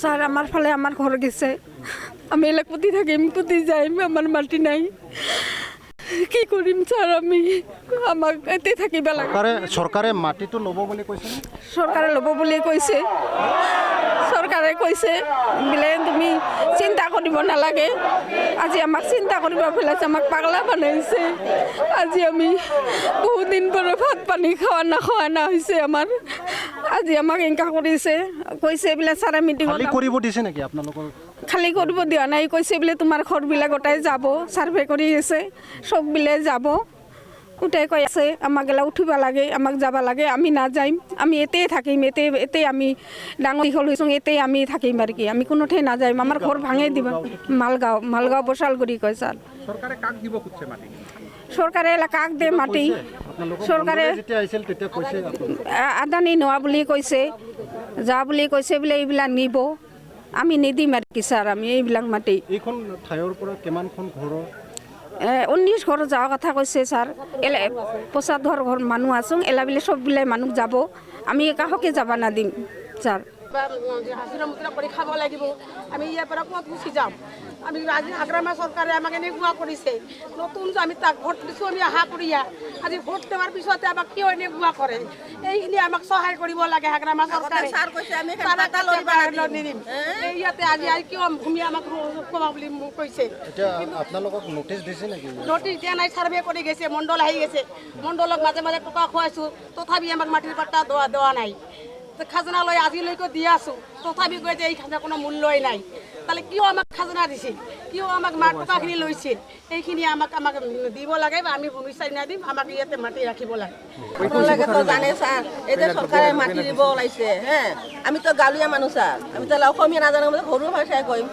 Sir আমার ফলে আমার ঘর গেছে, আমি এলাকপতি থাকিম, পতি যাইম, আমার মাটি নাই, কি করিম স্যার? আমি আমাক এতে থাকিবা লাগে। সরকারে মাটিটো ল'ব বুলি কৈছে নে? সরকারে ল'ব বুলি কৈছে, সরকারে কৈছে বোলে তুমি চিন্তা কৰিব নালাগে। আজি আমাক চিন্তা কৰিব পেলাইছে, আমাক পাগলা বনাইছে। আজি আমি বহুত দিন পৰা ভাত পানী খোৱা না হৈছে আমাৰ। আজি আমাক এনেকা কৰিছে, কৈছে বোলে ছাৰে মিটিঙত খালি কৰিব দিছে নেকি আপোনালোকৰ? খালি কৰিব দিয়া নাই, কৈছে বোলে তোমাৰ ঘৰবিলাক গোটাই যাব, ছাৰ্ভে কৰি আছে, চব বোলে যাব। গোটাই কৈ আছে আমাক গেলা উঠিব লাগে, আমাক যাব লাগে, আমি নাযাইম, আমি এতেই থাকিম, এতেই আমি ডাঙৰ দীঘল হৈছোঁ, এতেই আমি থাকিম আৰু কি, আমি কোনোঠাই নাযাইম, আমাৰ ঘৰ ভাঙে দিব। মালগাঁও বচালগুৰি কয় ছাৰ। চৰকাৰে কাক দিব খুজিছে মাটি? চৰকাৰে কাক দে মাটি? চৰকাৰে যেতিয়া আহিছিল তেতিয়া কৈছে আদানী নোৱা বুলি কৈছে, যা বুলি কৈছে বোলে এইবিলাক নিব, আমি নিদিম আৰু কি ছাৰ, আমি এইবিলাক মাটি। এইখন ঠাইৰ পৰা কিমানখন ঘৰৰ? 19 ঘৰ যোৱাৰ কথা কৈছে ছাৰ। 75 ঘৰ মানুহ আছোঁ, এলা বোলে চব বোলে মানুহ যাব, আমি কাহকে যাব নাদিম ছাৰ। হাজিৰা মুজিৰা কৰি খাব লাগিব, আমি ইয়াৰ পৰা ক'ত গুচি যাম? আমি আজি হাগ্ৰামা চৰকাৰে আমাক এনেকুৱা কৰিছে, নতুন আমি তাক ভোট দিছোঁ, আমি আশা কৰিয়া আজি ভোট দেৱাৰ পিছতে আমাক কিয় এনেকুৱা কৰে? এইখিনি আমাক সহায় কৰিব লাগে হাগ্ৰামা চৰকাৰে। নিদিম এই ইয়াতে আজি কিয় ভূমি আমাক কমা বুলি মোক কৈছে। আপোনালোকক নটিচ দিছে নেকি? নটিচ দিয়া নাই, ছাৰ্ভে কৰি গৈছে, মণ্ডল আহি গৈছে, মণ্ডলক মাজে মাজে টকা খুৱাইছোঁ, তথাপি আমাক মাটিৰ পাট্টা দেৱা নাই। খাজনা লৈ আজিলৈকে দি আছোঁ, তথাপি গৈ যে এই খাজনা কোনো মূল্যই নাই। তাহলে কিয় আমাক খাজনা দিছিল, কিয় আমাক টকাখিনি লৈছিল? এইখিনি আমাক দিব লাগে, বা আমি ভূমি চাইনা দিম, আমাক ইয়াতে মাটি ৰাখিব লাগে। আপোনালোকে তো জানে ছাৰ, এই যে চৰকাৰে মাটি দিব ওলাইছে, আমি তো গাঁৱলীয়া মানুহ ছাৰ, আমি তো অসমীয়া নাজানো, সৰু ভাষাই কৰিম,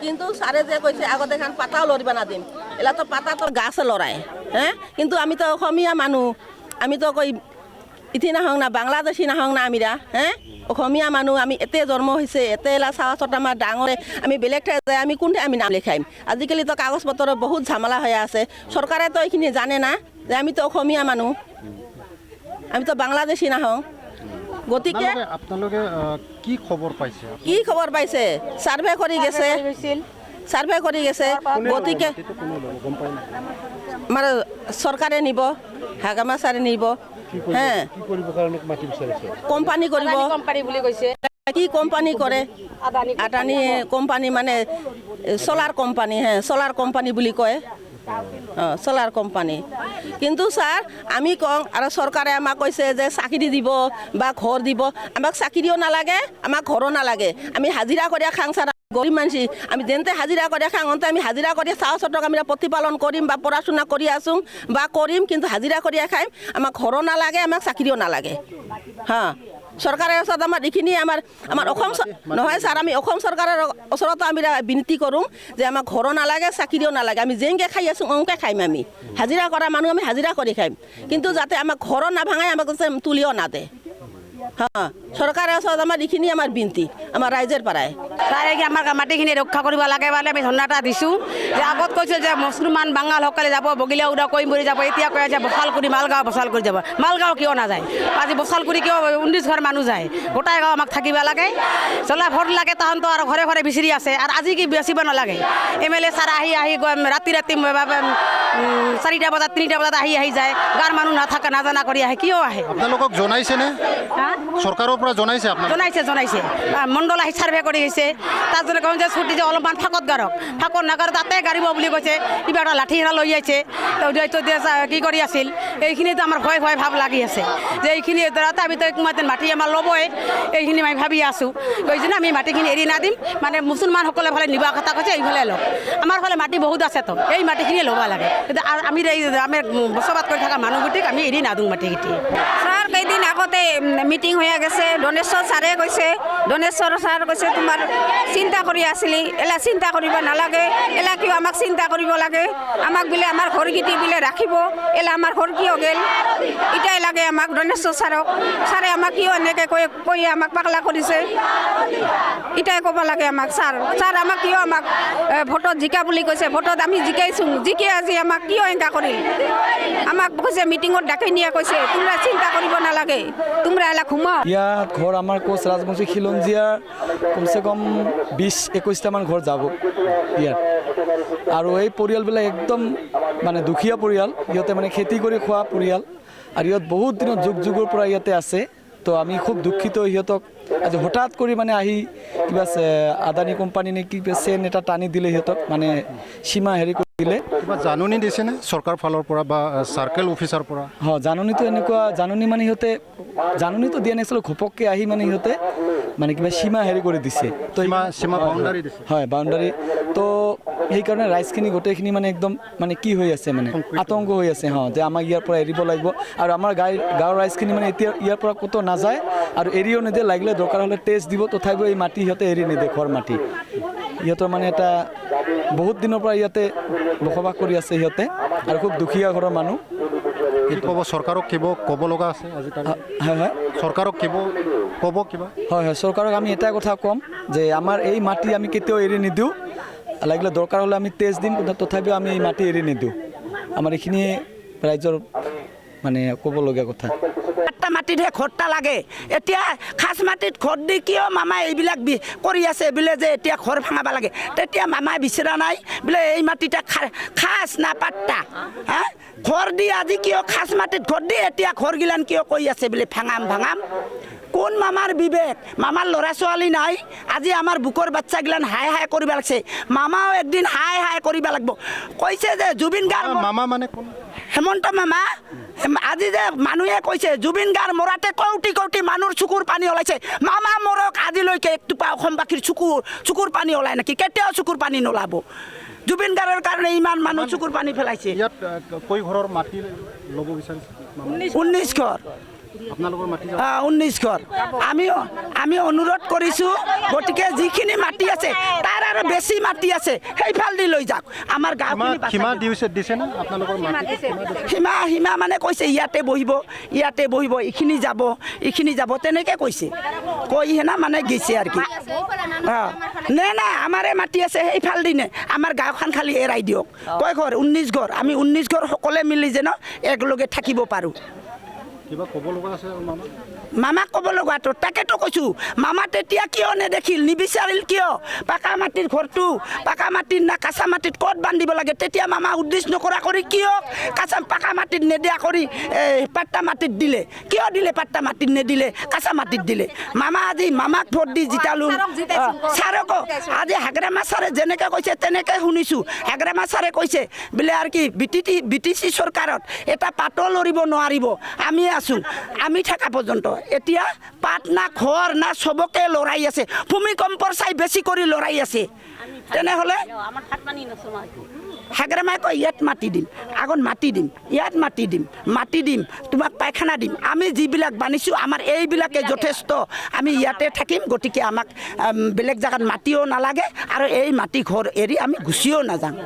কিন্তু ছাৰে যে কৈছে আগতে এখন পাতাও লৰিব নাদিম, এলা তো পাতা তো গাছে লৰাই, কিন্তু আমি তো অসমীয়া মানুহ, আমি তো কৈ ইতি নাহং না, বাংলাদেশী নাহং না, আমিরা অসমীয়া মানুহ, আমি এতে জন্ম হৈছে, এতে এলা চাৱা চত আমাৰ ডাঙৰে, আমি বেলেগ ঠাই যায়, আমি কোনতে আমি নাম লিখাইম? আজিকালি তো কাগজ পত্ৰৰ বহুত ঝামেলা হৈ আছে, চৰকাৰে তো এইখিনি জানে না যে আমি তো অসমীয়া মানুহ, আমি তো বাংলাদেশী নাহং। গতিকে আপোনালোকে কি খবৰ পাইছে? কি খবৰ পাইছে? ছাৰ্ভে কৰি গেছে, ছাৰ্ভে কৰি গেছে। গতিকে আমাৰ চৰকাৰে নিব, হাগ্ৰামা ছাৰে নিব, কোম্পানী কৰিব, বুলি কৈছে। কি কোম্পানী কৰে? আদানী কোম্পানী, মানে চলাৰ কোম্পানী, চলাৰ কোম্পানী বুলি কয়, চলাৰ কোম্পানী। কিন্তু ছাৰ আমি কওঁ, আৰু চৰকাৰে আমাক কৈছে যে চাকৰি দিব বা ঘৰ দিব, আমাক চাকৰিও নালাগে, আমাক ঘৰো নালাগে, আমি হাজিৰা কৰি খাং ছাৰ, গৰীব মানুহ আমি যেনতে হাজিৰা কৰি খাং, অন্তে আমি হাজিৰা কৰি চাওঁ চটক আমি প্ৰতিপালন কৰিম বা পঢ়া শুনা কৰি আছোঁ বা কৰিম, কিন্তু হাজিৰা কৰি খাইম, আমাক ঘৰো নালাগে, আমাক চাকৰিও নালাগে। চৰকাৰৰ ওচৰত আমাৰ এইখিনি আমাৰ অসম নহয় ছাৰ, আমি অসম চৰকাৰৰ ওচৰত আমি বিনতি কৰোঁ যে আমাক ঘৰো নালাগে, চাকৰিও নালাগে, আমি যেনেকৈ খাই আছোঁ অংকে খাইম, আমি হাজিৰা কৰা মানুহ, আমি হাজিৰা কৰি খাইম, কিন্তু যাতে আমাক ঘৰো নাভাঙাই, আমাক তুলিও নাদে। চৰকাৰৰ ওচৰত আমাৰ এইখিনি আমাৰ বিনতি, আমাৰ ৰাইজৰ পৰাই। ছাৰে আমাৰ মাটিখিনি ৰক্ষা কৰিব লাগে বুলি আমি ধৰ্ণা এটা দিছোঁ। যে আগত কৈছিল যে মুছলমান বাঙালসকলে যাব, বগিলা উৰা কৰিমবুৰি যাব, এতিয়া কৈ আছে বচালকুৰি, মালগাঁও বচালকুৰি যাব। মালগাঁও কিয় নাযায়? আজি বচালকুৰি কিয় 19 ঘৰ মানুহ যায়? গোটাই গাঁও আমাক থাকিব লাগে, চলা ভোট লাগে, তাহাঁতো আৰু ঘৰে ঘৰে বিচাৰি আছে, আৰু আজি কি বেচিব নালাগে? MLA ছাৰ আহি ৰাতি 4টা বজাত 3টা বজাত আহি যায়, গাঁৱৰ মানুহ নাথাকে, নাজানা কৰি আহে, কিয় আহে? আপোনালোকক জনাইছেনে? চৰকাৰৰ পৰা জনাইছে? জনাইছে মণ্ডল আহি ছাৰ্ভে কৰি গৈছে, তাৰপিছত কওঁ যে ছুটি যে অলপমান ফাঁকত গাৰক, ফাঁকত নাগাৰ তাতে গাড়িব বুলি কৈছে, কিবা এটা লাঠি এটা লৈ আহিছে, কি কৰি আছিল? এইখিনিতো আমাৰ ভয় ভাৱ লাগি আছে যে এইখিনি আমি মাটি আমাৰ ল'বই, এইখিনি আমি ভাবি আছোঁ। কৈছে না আমি মাটিখিনি এৰি নাদিম, মানে মুছলমানসকলে ফালে নিবা কথা কৈছে, এইফালে লওক, আমাৰ ফালে মাটি বহুত আছে, তো এই মাটিখিনিয়ে ল'ব লাগে, আমি আমি বসবাস কৰি থকা মানুহগিটিক আমি এৰি নাদিওঁ মাটিগিটি। ছাৰ কেইদিন আগতে মিটিং হৈ গৈছে, দনেশ্বৰ ছাৰে কৈছে, দনেশ্বৰ ছাৰ কৈছে তোমাৰ চিন্তা কৰি আছিলি এলা চিন্তা কৰিব নালাগে এলা কিয় আমাক চিন্তা কৰিব লাগে আমাক বোলে আমাৰ ঘৰগীতি বোলে ৰাখিব এলা আমাৰ ঘৰ কিয় গেল এটাই লাগে আমাক দনেশ্বৰ ছাৰক ছাৰে আমাক কিয় এনেকৈ কৈ আমাক পাগলা কৰিছে এটাই ক'ব লাগে আমাক ছাৰ আমাক কিয় আমাক ভোটত জিকা বুলি কৈছে ভোটত আমি জিকাইছোঁ জিকি আজি আমাক কিয় এনেকুৱা কৰিল আমাক কৈছে মিটিঙত ডাকি নিয়ে কৈছে তোমৰা চিন্তা কৰিব নালাগে তোমৰা এলা ঘুমাও ইয়াত ঘৰ আমাৰ কোচ ৰাজবংশী খিলঞ্জীয়াৰ কমচে কম 20-21টামান ঘৰ যাব ইয়াত আৰু এই পৰিয়ালবিলাক একদম মানে দুখীয়া পৰিয়াল ইহঁতে মানে খেতি কৰি খোৱা পৰিয়াল আৰু ইহঁত বহুত দিনত যুগৰ পৰা ইয়াতে আছে তো আমি খুব দুঃখিত ইহঁতক আজি হঠাৎ কৰি মানে আহি কিবা আদানী কোম্পানী নে কি চেন এটা টানি দিলে ইহঁতক মানে সীমা হেৰি কৰি দিলে কিবা জাননী দিছেনে চৰকাৰ ফালৰ পৰা বা চাৰ্কেল অফিচাৰ পৰা হয় জাননীটো এনেকুৱা জাননী মানে সিহঁতে জাননীটো দিয়া নাছিল ঘপককৈ আহি মানে সিহঁতে মানে কিবা সীমা হেৰি কৰি দিছে তো সীমা বাউণ্ডাৰী দিছে হয় বাউণ্ডাৰী তো সেইকাৰণে ৰাইজখিনি গোটেইখিনি মানে একদম মানে কি হৈ আছে মানে আতংক হৈ আছে যে আমাক ইয়াৰ পৰা এৰিব লাগিব আৰু আমাৰ গাঁৱৰ ৰাইজখিনি মানে এতিয়া ইয়াৰ পৰা ক'তো নাযায় আৰু এৰিও নিদিয়ে লাগিলে দৰকাৰ হ'লে টেষ্ট দিব তথাপিও এই মাটি সিহঁতে এৰি নিদিয়ে ঘৰ মাটি ইহঁতৰ মানে এটা বহুত দিনৰ পৰা ইয়াতে বসবাস কৰি আছে সিহঁতে আৰু খুব দুখীয়া ঘৰৰ মানুহ কি ক'ব চৰকাৰক ক'ব লগা আছে আজিকালি হয় হয় চৰকাৰক ক'ব কিবা হয় চৰকাৰক আমি এটা কথা ক'ম যে আমাৰ এই মাটি আমি কেতিয়াও এৰি নিদিওঁ লাগিলে দৰকাৰ হ'লে আমি টেষ্ট দিম তথাপিও আমি এই মাটি এৰি নিদিওঁ আমাৰ এইখিনি ৰাইজৰ মানে ক'বলগীয়া কথা আট্টা মাটিতহে ঘৰটা লাগে এতিয়া খাচ মাটিত ঘৰ দি কিয় মামাই এইবিলাক কৰি আছে বোলে যে এতিয়া ঘৰ ভাঙাব লাগে তেতিয়া মামাই বিচৰা নাই বোলে এই মাটিটা খাচ না পাট্টা হা ঘৰ দি আজি কিয় খাচ মাটিত ঘৰ দি এতিয়া ঘৰগিলান কিয় কৈ আছে বোলে ভাঙাম কোন মামাৰ বিবেক মামাৰ ল'ৰা ছোৱালী নাই আজি আমাৰ বুকৰ বাচ্চাগিলান হাই কৰিব লাগছে মামাও একদিন হাই কৰিব লাগিব কৈছে যে জুবিন গাৰ্গ মামা মানে কোন হেমন্ত মামা আজি যে মানুহে কৈছে জুবিন গাৰ্গ মৰাতে কৌটি মানুহৰ চকুৰ পানী ওলাইছে মামা মৰক আজিলৈকে একটোপা অসমবাসীৰ চকুৰ পানী ওলাই নেকি কেতিয়াও চকুৰ পানী নোলাব জুবিন গাৰ্গৰ কাৰণে ইমান মানুহ চকুৰ পানী পেলাইছে ইয়াত কৈ ঘৰৰ মাটি ল'ব বিচাৰিছে 19 ঘৰ আপোনালোকৰ মাটি 19 ঘৰ আমি অনুৰোধ কৰিছোঁ গতিকে যিখিনি মাটি আছে তাৰ আৰু বেছি মাটি আছে সেইফালেদি লৈ যাওক আমাৰ গাঁওখিনি সীমা দিছে না আপোনালোকৰ মাটি সীমা মানে কৈছে ইয়াতে বহিব এইখিনি যাব তেনেকৈ কৈছে কৈ হেনা মানে গৈছে আৰু কি নাই আমাৰে মাটি আছে সেইফালেদি নে আমাৰ গাঁওখন খালি এৰাই দিয়ক কয় ঘৰ 19 ঘৰ আমি 19 ঘৰ সকলোৱে মিলি যেন একেলগে থাকিব পাৰোঁ কিবা ক'ব লগা আছে মামাক ক'ব লগাটো তাকেতো কৈছোঁ মামা তেতিয়া কিয় নেদেখিল নিবিচাৰিল কিয় পাকা মাটিৰ ঘৰটো পাকা মাটিৰ না কাঁচা মাটিত ক'ত বান্ধিব লাগে তেতিয়া মামা উদ্দেশ্য নকৰা কৰি কিয় পাকা মাটিত নেদিয়া কৰি পাট্টা মাটিত দিলে কিয় দিলে পাট্টা মাটিত নেদিলে কাঁচা মাটিত দিলে মামা আজি মামাক ভোট দি জিতালোঁ ছাৰকো আজি হাগ্ৰামা ছাৰে যেনেকৈ কৈছে তেনেকৈ শুনিছোঁ হাগ্ৰামা ছাৰে কৈছে বোলে আৰু কি BTC চৰকাৰত এটা পাতো লৰিব নোৱাৰিব আমি আছোঁ আমি থকা পৰ্যন্ত এতিয়া পাট না ঘৰ না চবকে লৰাই আছে ভূমিকম্পৰ চাই বেছি কৰি লৰাই আছে তেনেহ'লে হাগ্ৰামাই কয় ইয়াত মাটি দিম আগত মাটি দিম তোমাক পায়খানা দিম আমি যিবিলাক বানিছোঁ আমাৰ এইবিলাকে যথেষ্ট আমি ইয়াতে থাকিম গতিকে আমাক বেলেগ জেগাত মাটিও নালাগে আৰু এই মাটি ঘৰ এৰি আমি গুচিও নাযাওঁ